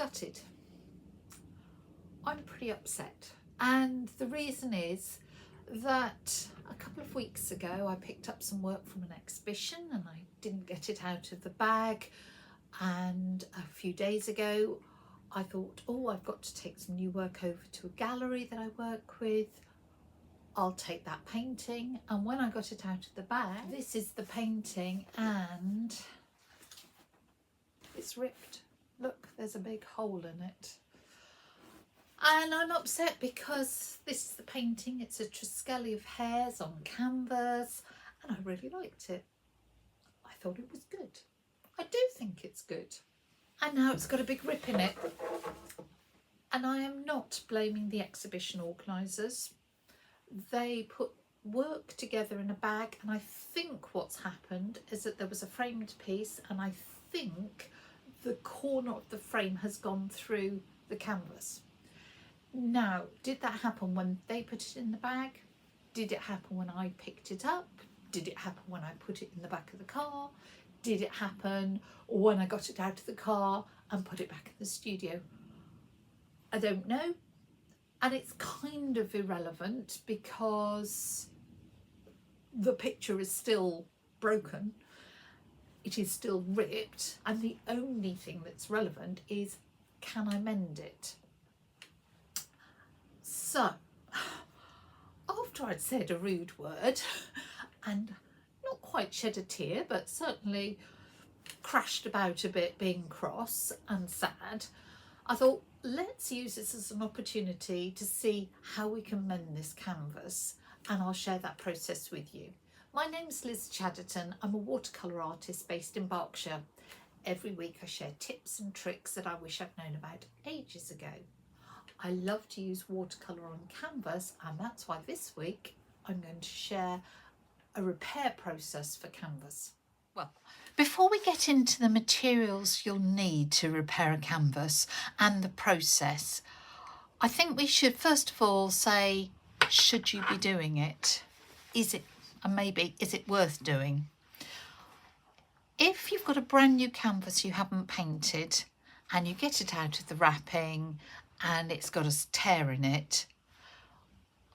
gutted. I'm pretty upset, and the reason is that a couple of weeks ago I picked up some work from an exhibition and I didn't get it out of the bag, and a few days ago I thought, oh, I've got to take some new work over to a gallery that I work with. I'll take that painting, and when I got it out of the bag, this is the painting and it's ripped. Look, there's a big hole in it. And I'm upset because this is the painting. It's a Triskelly of hares on canvas, and I really liked it. I thought it was good. I do think it's good. And now it's got a big rip in it. And I am not blaming the exhibition organisers. They put work together in a bag, and I think what's happened is that there was a framed piece, and I think the corner of the frame has gone through the canvas. Now, did that happen when they put it in the bag? Did it happen when I picked it up? Did it happen when I put it in the back of the car? Did it happen when I got it out of the car and put it back in the studio? I don't know. And it's kind of irrelevant because the picture is still broken. It is still ripped. And the only thing that's relevant is, can I mend it? So, after I'd said a rude word and not quite shed a tear, but certainly crashed about a bit, being cross and sad, I thought, let's use this as an opportunity to see how we can mend this canvas, and I'll share that process with you. My name's Liz Chaderton. I'm a watercolour artist based in Berkshire. Every week I share tips and tricks that I wish I'd known about ages ago. I love to use watercolour on canvas, and that's why this week I'm going to share a repair process for canvas. Well, before we get into the materials you'll need to repair a canvas and the process, I think we should first of all say, should you be doing it? Is it worth doing? If you've got a brand new canvas you haven't painted and you get it out of the wrapping and it's got a tear in it,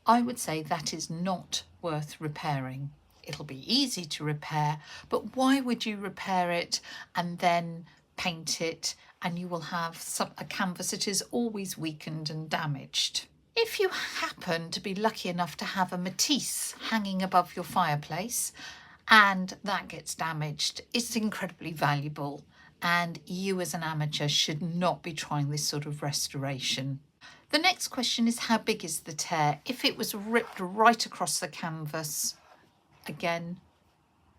I would say that is not worth repairing. It'll be easy to repair, but why would you repair it and then paint it, and you will have a canvas that is always weakened and damaged? If you happen to be lucky enough to have a Matisse hanging above your fireplace and that gets damaged, it's incredibly valuable, and you as an amateur should not be trying this sort of restoration. The next question is, how big is the tear? If it was ripped right across the canvas, again,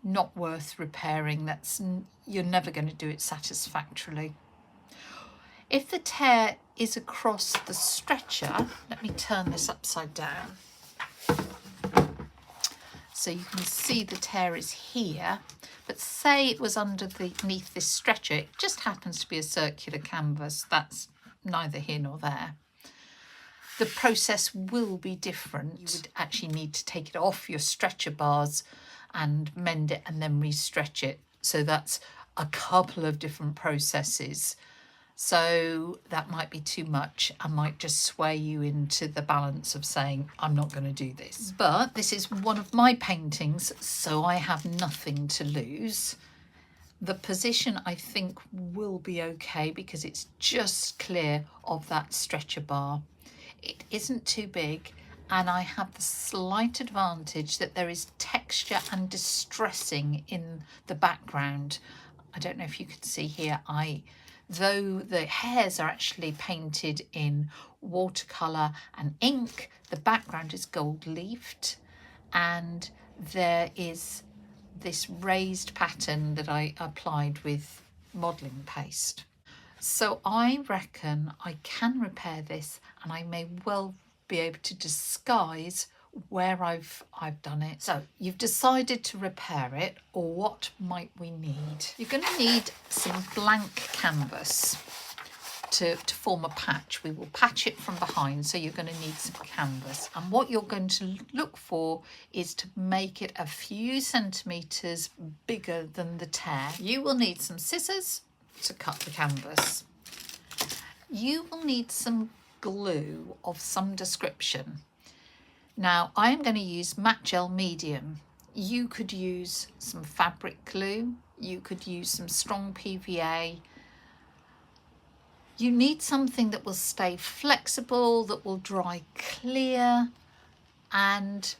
not worth repairing. You're never going to do it satisfactorily. If the tear is across the stretcher, let me turn this upside down so you can see the tear is here, but say it was underneath this stretcher, it just happens to be a circular canvas, that's neither here nor there. The process will be different. You would actually need to take it off your stretcher bars and mend it and then re-stretch it. So that's a couple of different processes. So that might be too much and might just sway you into the balance of saying, I'm not going to do this. But this is one of my paintings, so I have nothing to lose. The position I think will be okay because it's just clear of that stretcher bar. It isn't too big, and I have the slight advantage that there is texture and distressing in the background. I don't know if you can see here, though the hairs are actually painted in watercolour and ink, the background is gold leafed, and there is this raised pattern that I applied with modelling paste. So I reckon I can repair this, and I may well be able to disguise where I've done it. So you've decided to repair it, or what might we need? You're going to need some blank canvas to form a patch. We will patch it from behind, so you're going to need some canvas. And what you're going to look for is to make it a few centimetres bigger than the tear. You will need some scissors to cut the canvas. you will need some glue of some description. Now I am going to use matte gel medium. You could use some fabric glue, you could use some strong PVA. You need something that will stay flexible, that will dry clear, and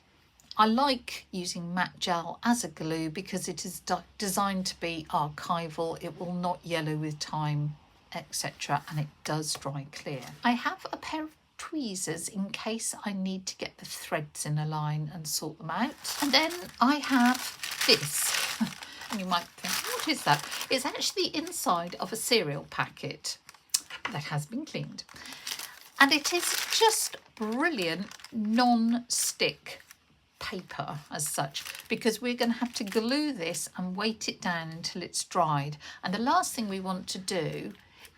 I like using matte gel as a glue because it is designed to be archival. It will not yellow with time, etc., and it does dry clear. I have a pair of tweezers in case I need to get the threads in a line and sort them out. And then I have this, and you might think, what is that? It's actually the inside of a cereal packet that has been cleaned, and it is just brilliant non-stick paper as such, because we're going to have to glue this and weight it down until it's dried, and the last thing we want to do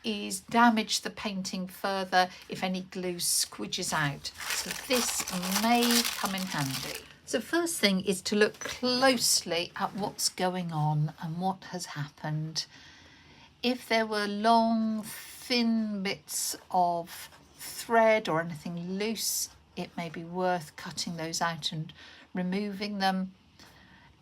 is damage the painting further if any glue squidges out. So this may come in handy. So first thing is to look closely at what's going on and what has happened. If there were long thin bits of thread or anything loose, it may be worth cutting those out and removing them.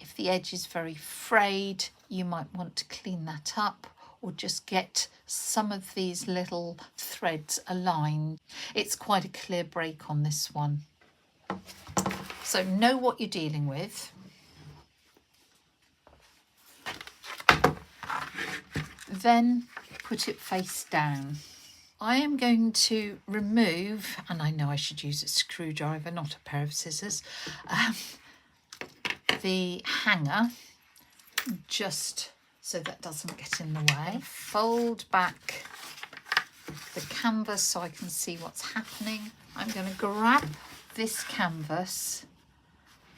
If the edge is very frayed, you might want to clean that up, or just get some of these little threads aligned. It's quite a clear break on this one. So know what you're dealing with. Then put it face down. I am going to remove, and I know I should use a screwdriver, not a pair of scissors, the hanger, just so that doesn't get in the way. Fold back the canvas so I can see what's happening. I'm going to grab this canvas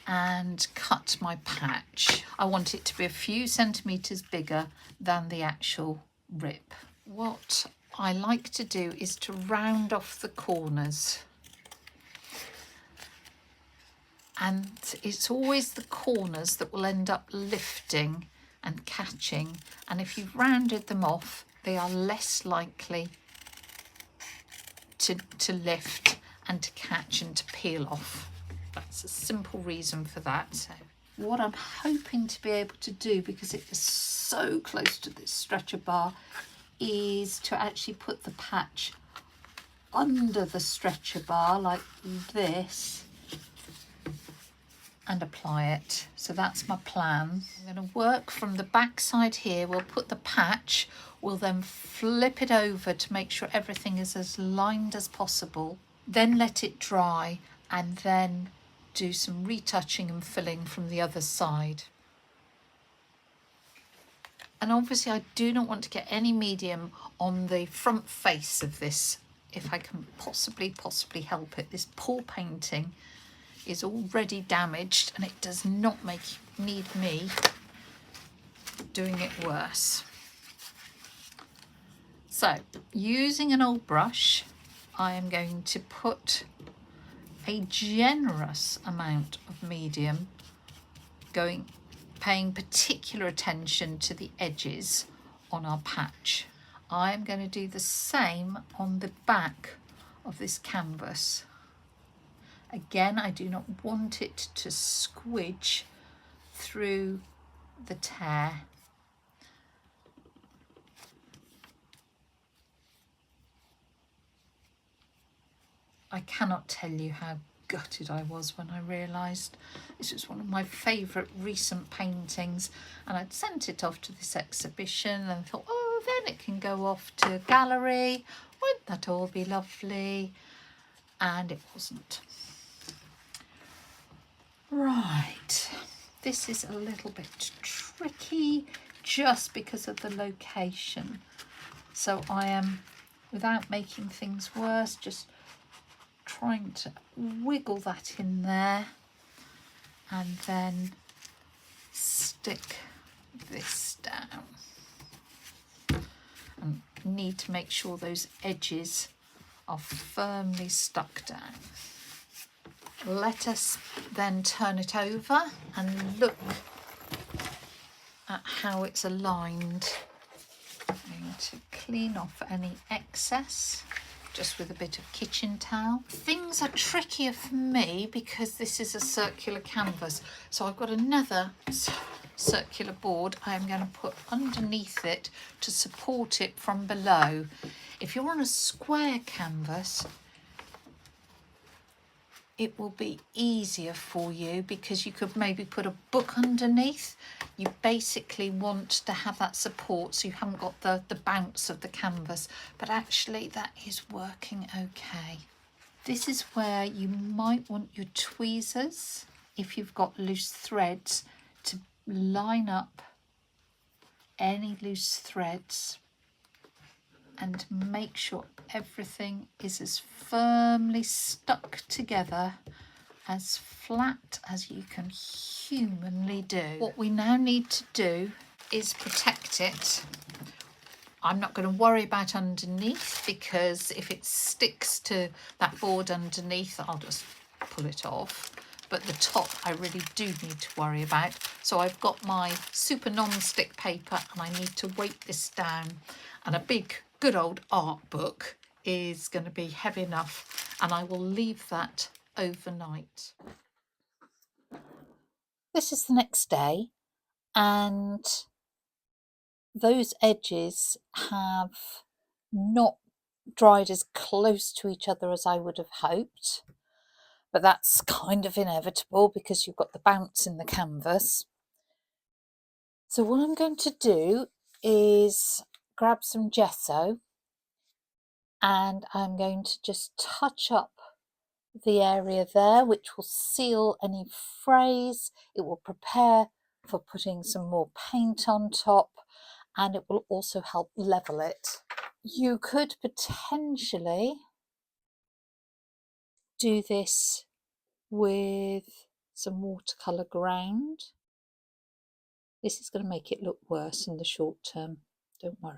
and cut my patch. I want it to be a few centimetres bigger than the actual rip. What I like to do is to round off the corners, and it's always the corners that will end up lifting and catching, and if you've rounded them off they are less likely to lift and to catch and to peel off. That's a simple reason for that. So what I'm hoping to be able to do, because it is so close to this stretcher bar, is to actually put the patch under the stretcher bar like this and apply it. So that's my plan. I'm going to work from the back side here. We'll put the patch, we'll then flip it over to make sure everything is as lined as possible, then let it dry, and then do some retouching and filling from the other side. And obviously I do not want to get any medium on the front face of this if I can possibly help it. This poor painting is already damaged and it does not need me doing it worse. So using an old brush, I am going to put a generous amount of medium, paying particular attention to the edges on our patch. I am going to do the same on the back of this canvas. Again, I do not want it to squidge through the tear. I cannot tell you how gutted I was when I realised this was one of my favourite recent paintings, and I'd sent it off to this exhibition and thought, oh, then it can go off to a gallery. Won't that all be lovely? And it wasn't. Right, this is a little bit tricky just because of the location. So I am, without making things worse, just trying to wiggle that in there and then stick this down. And need to make sure those edges are firmly stuck down. Let us then turn it over and look at how it's aligned. to clean off any excess just with a bit of kitchen towel. Things are trickier for me because this is a circular canvas, so I've got another circular board I am going to put underneath it to support it from below. If you're on a square canvas, it will be easier for you because you could maybe put a book underneath. You basically want to have that support so you haven't got the bounce of the canvas, but actually that is working okay. This is where you might want your tweezers, if you've got loose threads, to line up any loose threads and make sure everything is as firmly stuck together, as flat as you can humanly do. What we now need to do is protect it. I'm not going to worry about underneath because if it sticks to that board underneath, I'll just pull it off. But the top I really do need to worry about. So I've got my super non-stick paper and I need to weight this down, and a big good old art book is going to be heavy enough, and I will leave that overnight. This is the next day, and those edges have not dried as close to each other as I would have hoped, but that's kind of inevitable because you've got the bounce in the canvas. So what I'm going to do is grab some gesso, and I'm going to just touch up the area there, which will seal any frays. It will prepare for putting some more paint on top, and it will also help level it. You could potentially do this with some watercolour ground. This is going to make it look worse in the short term, don't worry.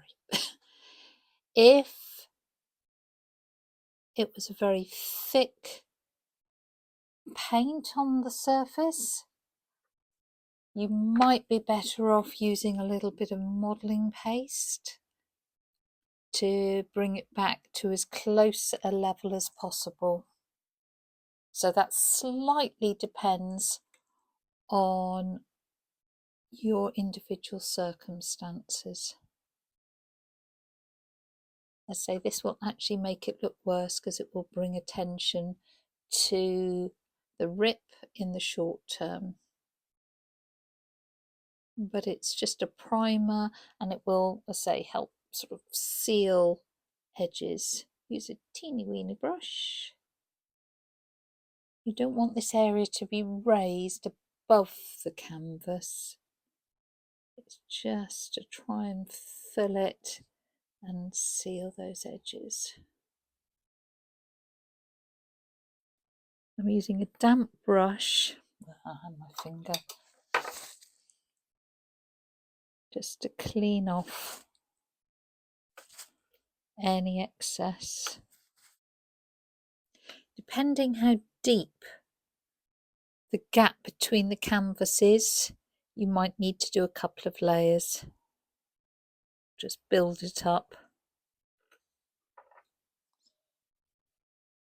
If it was a very thick paint on the surface, you might be better off using a little bit of modelling paste to bring it back to as close a level as possible. So that slightly depends on your individual circumstances. I say this will actually make it look worse because it will bring attention to the rip in the short term. But it's just a primer, and it will, I say, help sort of seal edges. Use a teeny weeny brush. You don't want this area to be raised above the canvas. It's just to try and fill it and seal those edges. I'm using a damp brush and my finger just to clean off any excess. Depending how deep the gap between the canvas is, you might need to do a couple of layers. Just build it up.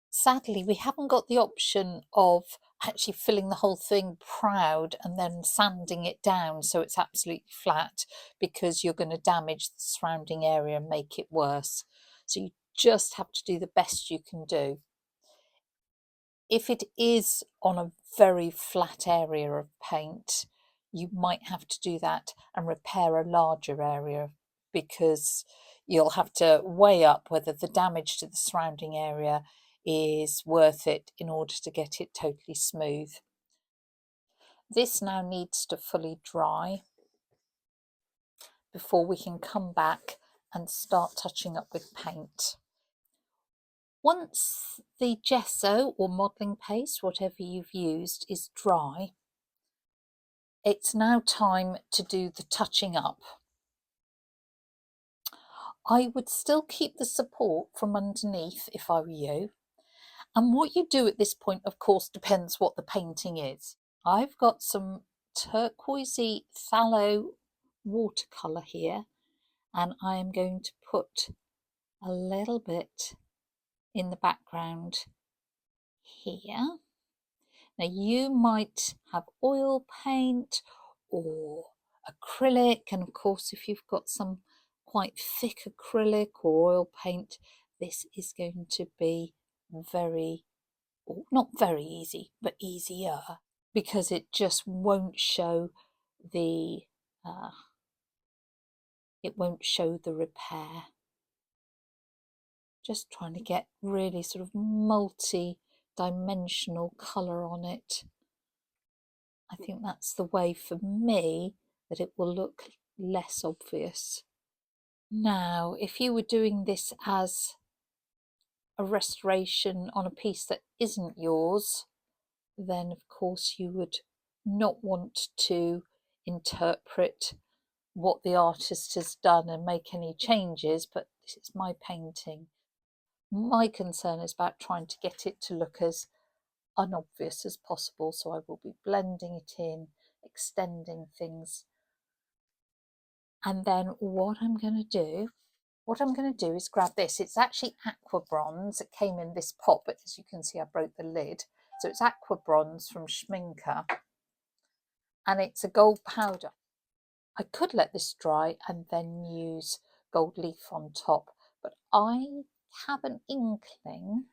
Sadly, we haven't got the option of actually filling the whole thing proud and then sanding it down so it's absolutely flat, because you're going to damage the surrounding area and make it worse. So you just have to do the best you can do. If it is on a very flat area of paint, you might have to do that and repair a larger area, because you'll have to weigh up whether the damage to the surrounding area is worth it in order to get it totally smooth. This now needs to fully dry before we can come back and start touching up with paint. Once the gesso or modelling paste, whatever you've used, is dry, it's now time to do the touching up. I would still keep the support from underneath if I were you. And what you do at this point, of course, depends what the painting is. I've got some turquoisey phthalo watercolour here, and I am going to put a little bit in the background here. Now you might have oil paint or acrylic, and of course if you've got some quite thick acrylic or oil paint, this is going to be not very easy, but easier, because it just won't show the repair. Just trying to get really sort of multi-dimensional colour on it. I think that's the way for me that it will look less obvious. Now, if you were doing this as a restoration on a piece that isn't yours, then of course you would not want to interpret what the artist has done and make any changes, but this is my painting. My concern is about trying to get it to look as unobvious as possible, so I will be blending it in, extending things. And then what I'm going to do is grab this. It's actually aqua bronze. It came in this pot, but as you can see, I broke the lid. So it's aqua bronze from Schminker, and it's a gold powder. I could let this dry and then use gold leaf on top, but I have an inkling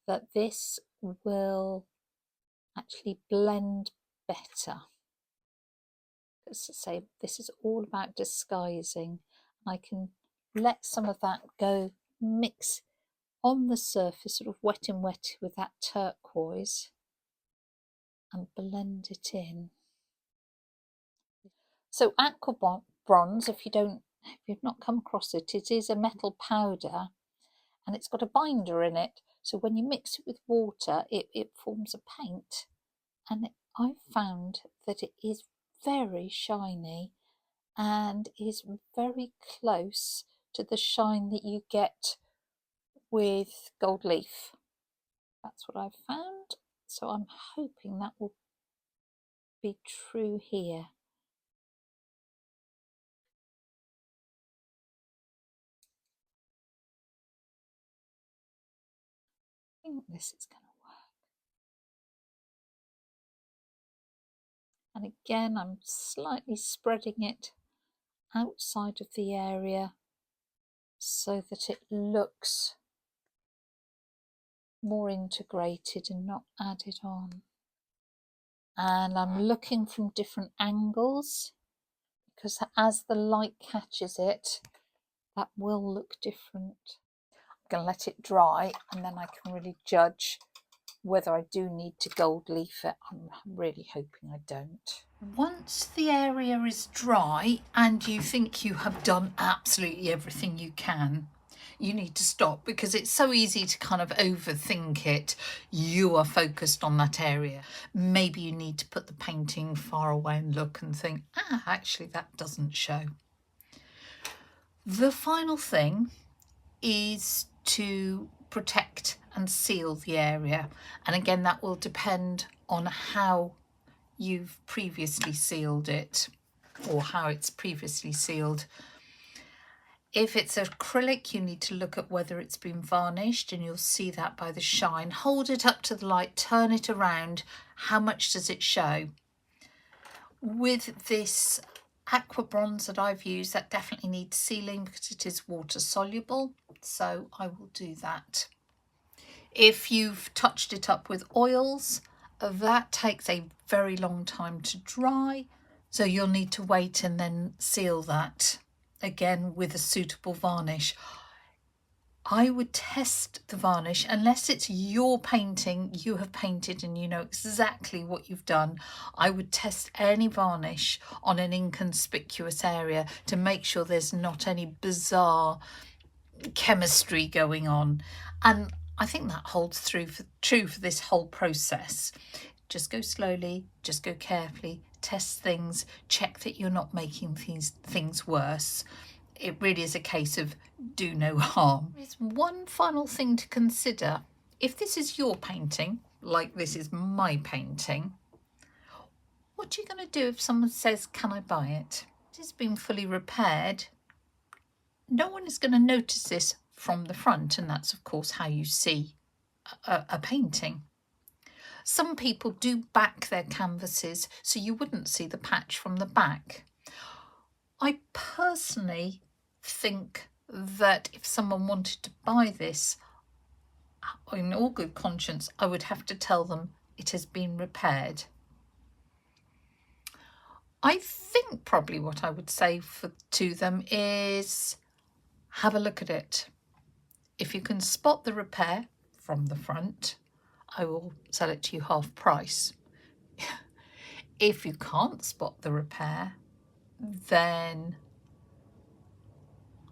that this will actually blend better. As I say, this is all about disguising. I can let some of that go, mix on the surface, sort of wet with that turquoise, and blend it in. So aqua bronze, if you've not come across it, it is a metal powder, and it's got a binder in it. So when you mix it with water, it forms a paint, and I've found that it is very shiny and is very close to the shine that you get with gold leaf. That's what I've found. So I'm hoping that will be true here. I think this is going to work. And again, I'm slightly spreading it outside of the area so that it looks more integrated and not added on. And I'm looking from different angles, because as the light catches it, that will look different. I'm going to let it dry, and then I can really judge whether I do need to gold leaf it. I'm really hoping I don't. Once the area is dry and you think you have done absolutely everything you can, you need to stop, because it's so easy to kind of overthink it. You are focused on that area. Maybe you need to put the painting far away and look and think, actually that doesn't show. The final thing is to protect and seal the area, and again that will depend on how you've previously sealed it, or how it's previously sealed. If it's acrylic, you need to look at whether it's been varnished, and you'll see that by the shine. Hold it up to the light, turn it around. How much does it show? With this aqua bronze that I've used, that definitely needs sealing because it is water soluble, so I will do that. If you've touched it up with oils, that takes a very long time to dry, so you'll need to wait and then seal that again with a suitable varnish. I would test the varnish, unless it's your painting, you have painted and you know exactly what you've done. I would test any varnish on an inconspicuous area to make sure there's not any bizarre chemistry going on. And I think that holds true for this whole process. Just go slowly, just go carefully, test things, check that you're not making things worse. It really is a case of do no harm. There's one final thing to consider. If this is your painting, like this is my painting, what are you going to do if someone says, can I buy it? It has been fully repaired. no one is going to notice this from the front, and that's of course how you see a painting. Some people do back their canvases so you wouldn't see the patch from the back. I personally think that if someone wanted to buy this, in all good conscience, I would have to tell them it has been repaired. I think probably what I would say to them is have a look at it. If you can spot the repair from the front, I will sell it to you half price. If you can't spot the repair, then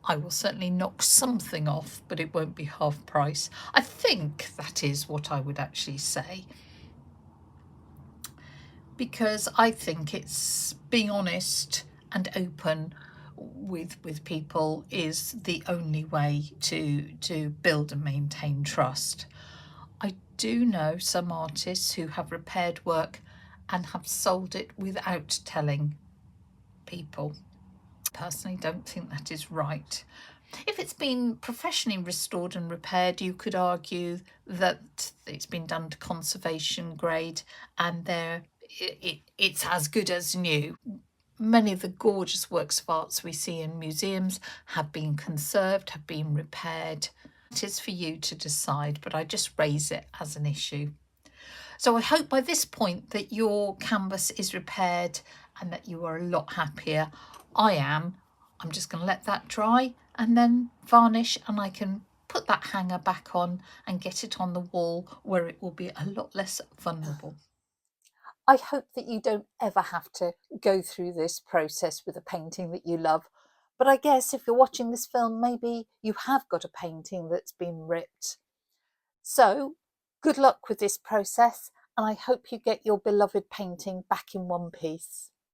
I will certainly knock something off, but it won't be half price. I think that is what I would actually say, because I think it's being honest and open with people is the only way to build and maintain trust. I do know some artists who have repaired work and have sold it without telling people. Personally, don't think that is right. If it's been professionally restored and repaired, you could argue that it's been done to conservation grade and it's as good as new. Many of the gorgeous works of arts we see in museums have been conserved, have been repaired. It is for you to decide, but I just raise it as an issue. So I hope by this point that your canvas is repaired and that you are a lot happier. I am. I'm just going to let that dry and then varnish, and I can put that hanger back on and get it on the wall where it will be a lot less vulnerable. I hope that you don't ever have to go through this process with a painting that you love. But I guess if you're watching this film, maybe you have got a painting that's been ripped. So good luck with this process, and I hope you get your beloved painting back in one piece.